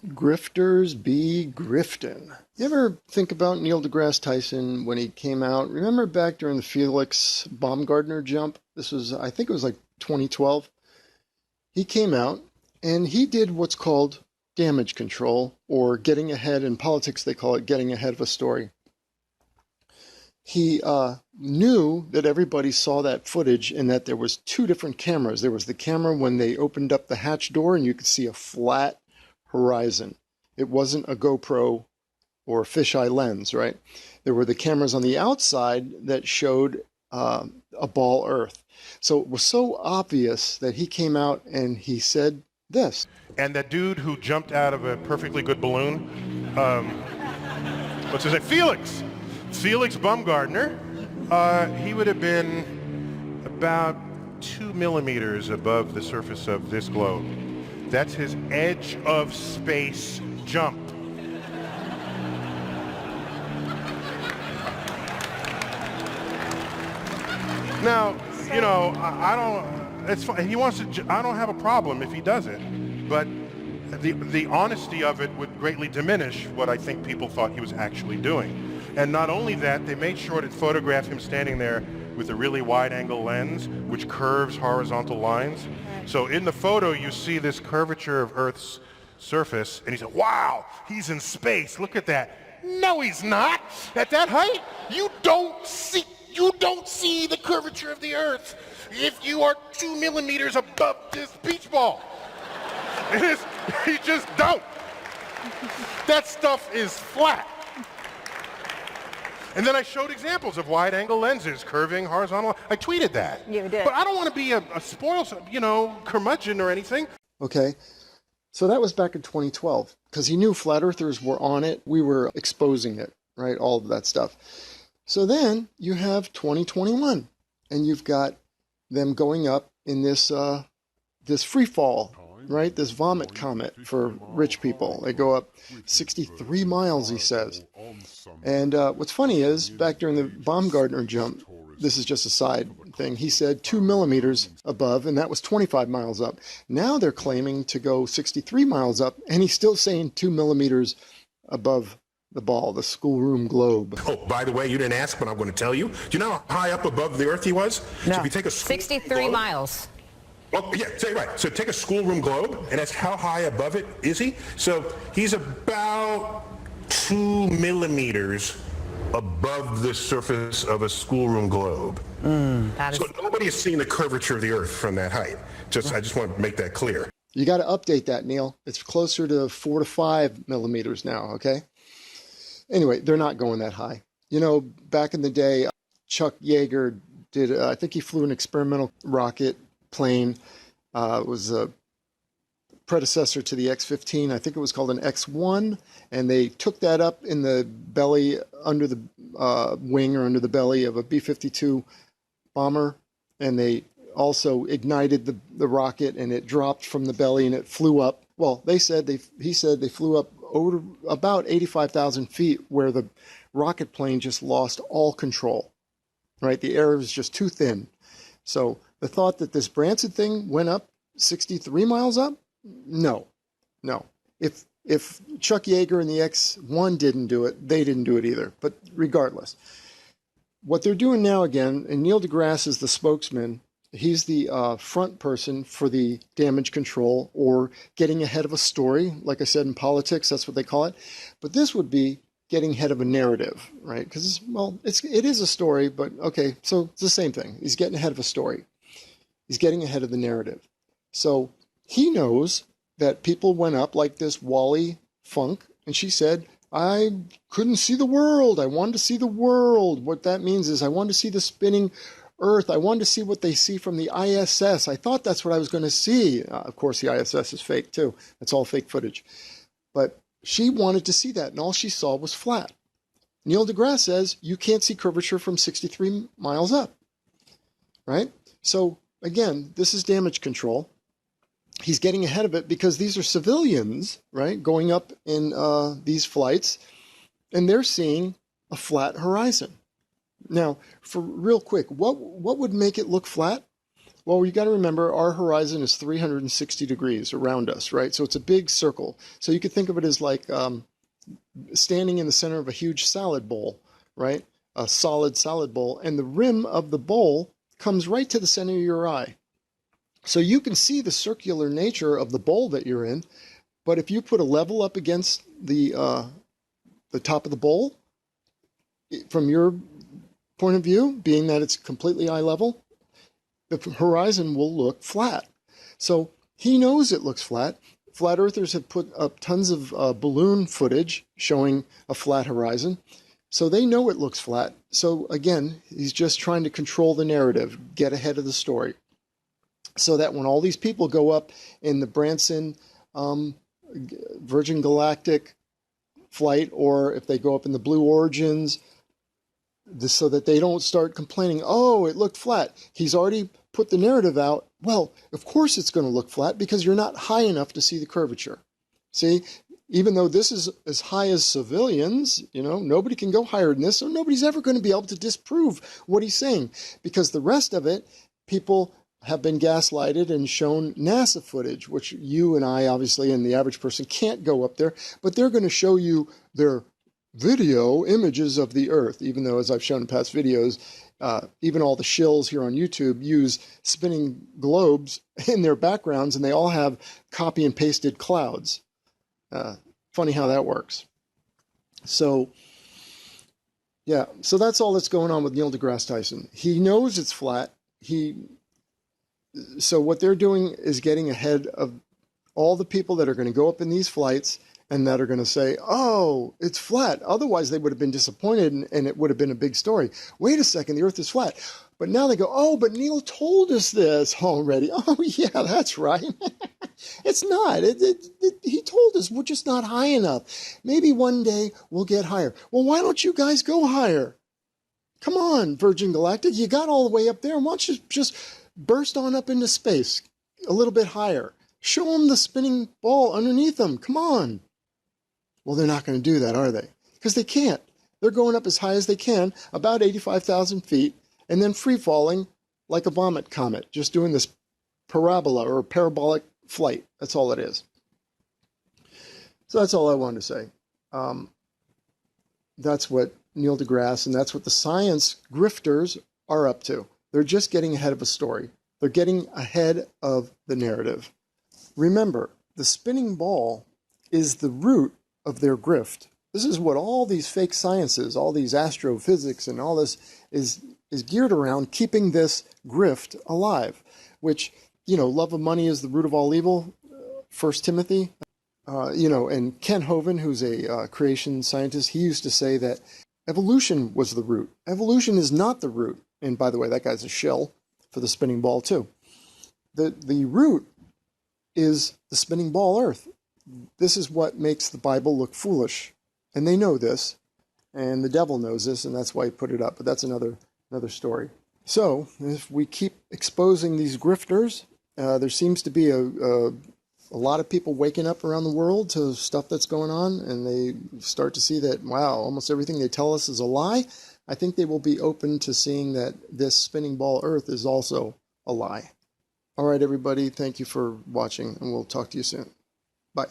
Grifters be griftin'. You ever think about Neil deGrasse Tyson when he came out? Remember back during the Felix Baumgartner jump? This was, I think it was like 2012. He came out and he did what's called damage control, or getting ahead. In politics, they call it getting ahead of a story. He knew that everybody saw that footage and that there was two different cameras. There was the camera when they opened up the hatch door and you could see a flat horizon. It wasn't a GoPro or a fisheye lens, right? There were the cameras on the outside that showed a ball Earth. So it was so obvious that he came out and he said this. And that dude who jumped out of a perfectly good balloon, what's his name? Felix Baumgartner. He would have been about 2 millimeters above the surface of this globe. That's his edge of space jump. Now, you know, I don't, it's fine. He wants to, I don't have a problem if he does it, but the honesty of it would greatly diminish what I think people thought he was actually doing. And not only that, they made sure to photograph him standing there with a really wide-angle lens, which curves horizontal lines. So in the photo, you see this curvature of Earth's surface, and he said, wow, he's in space, look at that. No, he's not. At that height, you don't see the curvature of the Earth if you are 2 millimeters above this beach ball. You just don't. That stuff is flat. And then I showed examples of wide-angle lenses curving horizontal. I tweeted that. You did. But I don't want to be a spoiled, curmudgeon or anything. Okay, so that was back in 2012 because he knew flat earthers were on it. We were exposing it, right? All of that stuff. So then you have 2021, and you've got them going up in this free fall, right? This vomit comet for rich people. They go up 63 miles, he says. And what's funny is, back during the Baumgartner jump, this is just a side thing, he said 2 millimeters above, and that was 25 miles up. Now they're claiming to go 63 miles up, and he's still saying 2 millimeters above the ball, the schoolroom globe. Oh, by the way, you didn't ask, but I'm going to tell you. Do you know how high up above the Earth he was? No. So if you take a 63 miles. Oh, yeah, say right. So take a schoolroom globe, and that's how high above it is he? So he's about 2 millimeters above the surface of a schoolroom globe. So nobody has seen the curvature of the Earth from that height. I just want to make that clear. You got to update that, Neil. It's closer to 4 to 5 millimeters now, okay? Anyway, they're not going that high. You know, back in the day, Chuck Yeager did, I think he flew an experimental rocket plane. It was a predecessor to the X-15. I think it was called an X-1. And they took that up in the belly, under the wing or under the belly of a B-52 bomber. And they also ignited the rocket, and it dropped from the belly and it flew up. Well, he said they flew up over about 85,000 feet, where the rocket plane just lost all control, right? The air was just too thin. So the thought that this Branson thing went up 63 miles up? No. If Chuck Yeager and the X-1 didn't do it, they didn't do it either. But regardless, what they're doing now again, and Neil deGrasse is the spokesman, he's the front person for the damage control, or getting ahead of a story. Like I said, in politics, that's what they call it. But this would be getting ahead of a narrative, right? Because, it is a story, but okay, so it's the same thing. He's getting ahead of a story. He's getting ahead of the narrative. So he knows that people went up like this Wally Funk, and she said, I couldn't see the world. I wanted to see the world. What that means is I wanted to see the spinning Earth. I wanted to see what they see from the ISS. I thought that's what I was going to see. Of course, the ISS is fake too. That's all fake footage. But she wanted to see that, and all she saw was flat. Neil deGrasse says you can't see curvature from 63 miles up, right? So again, this is damage control. He's getting ahead of it because these are civilians, right, going up in these flights, and they're seeing a flat horizon. Now, for real quick, what would make it look flat? Well, you got to remember our horizon is 360 degrees around us, right? So it's a big circle. So you could think of it as like standing in the center of a huge salad bowl, right? A solid salad bowl, and the rim of the bowl comes right to the center of your eye. So you can see the circular nature of the bowl that you're in, but if you put a level up against the top of the bowl, from your point of view, being that it's completely eye level, the horizon will look flat. So he knows it looks flat. Flat earthers have put up tons of balloon footage showing a flat horizon. So they know it looks flat. So again, he's just trying to control the narrative, get ahead of the story. So that when all these people go up in the Branson Virgin Galactic flight, or if they go up in the Blue Origins, so that they don't start complaining, oh, it looked flat. He's already put the narrative out. Well, of course it's going to look flat because you're not high enough to see the curvature. See, even though this is as high as civilians, nobody can go higher than this, so nobody's ever going to be able to disprove what he's saying, because the rest of it, people have been gaslighted and shown NASA footage, which you and I, obviously, and the average person can't go up there, but they're going to show you their video images of the Earth, even though, as I've shown in past videos, even all the shills here on YouTube use spinning globes in their backgrounds, and they all have copy and pasted clouds. Funny how that works. So, yeah, so that's all that's going on with Neil deGrasse Tyson. He knows it's flat. So what they're doing is getting ahead of all the people that are going to go up in these flights and that are going to say, oh, it's flat. Otherwise, they would have been disappointed and it would have been a big story. Wait a second, the Earth is flat. But now they go, oh, but Neil told us this already. Oh, yeah, that's right. It's not. He told us we're just not high enough. Maybe one day we'll get higher. Well, why don't you guys go higher? Come on, Virgin Galactic. You got all the way up there. Why don't you just burst on up into space a little bit higher? Show them the spinning ball underneath them. Come on. Well, they're not going to do that, are they? Because they can't. They're going up as high as they can, about 85,000 feet, and then free-falling like a vomit comet, just doing this parabola or parabolic flight. That's all it is. So that's all I wanted to say. That's what Neil deGrasse and that's what the science grifters are up to. They're just getting ahead of a story. They're getting ahead of the narrative. Remember, the spinning ball is the root of their grift. This is what all these fake sciences, all these astrophysics and all this is geared around, keeping this grift alive, which, love of money is the root of all evil, 1 Timothy. And Ken Hovind, who's a creation scientist, he used to say that evolution was the root. Evolution is not the root. And by the way, that guy's a shill for the spinning ball too. The root is the spinning ball Earth. This is what makes the Bible look foolish. And they know this, and the devil knows this, and that's why he put it up. But that's another story. So, if we keep exposing these grifters, there seems to be a lot of people waking up around the world to stuff that's going on, and they start to see that, wow, almost everything they tell us is a lie. I think they will be open to seeing that this spinning ball Earth is also a lie. All right, everybody, thank you for watching, and we'll talk to you soon. Bye.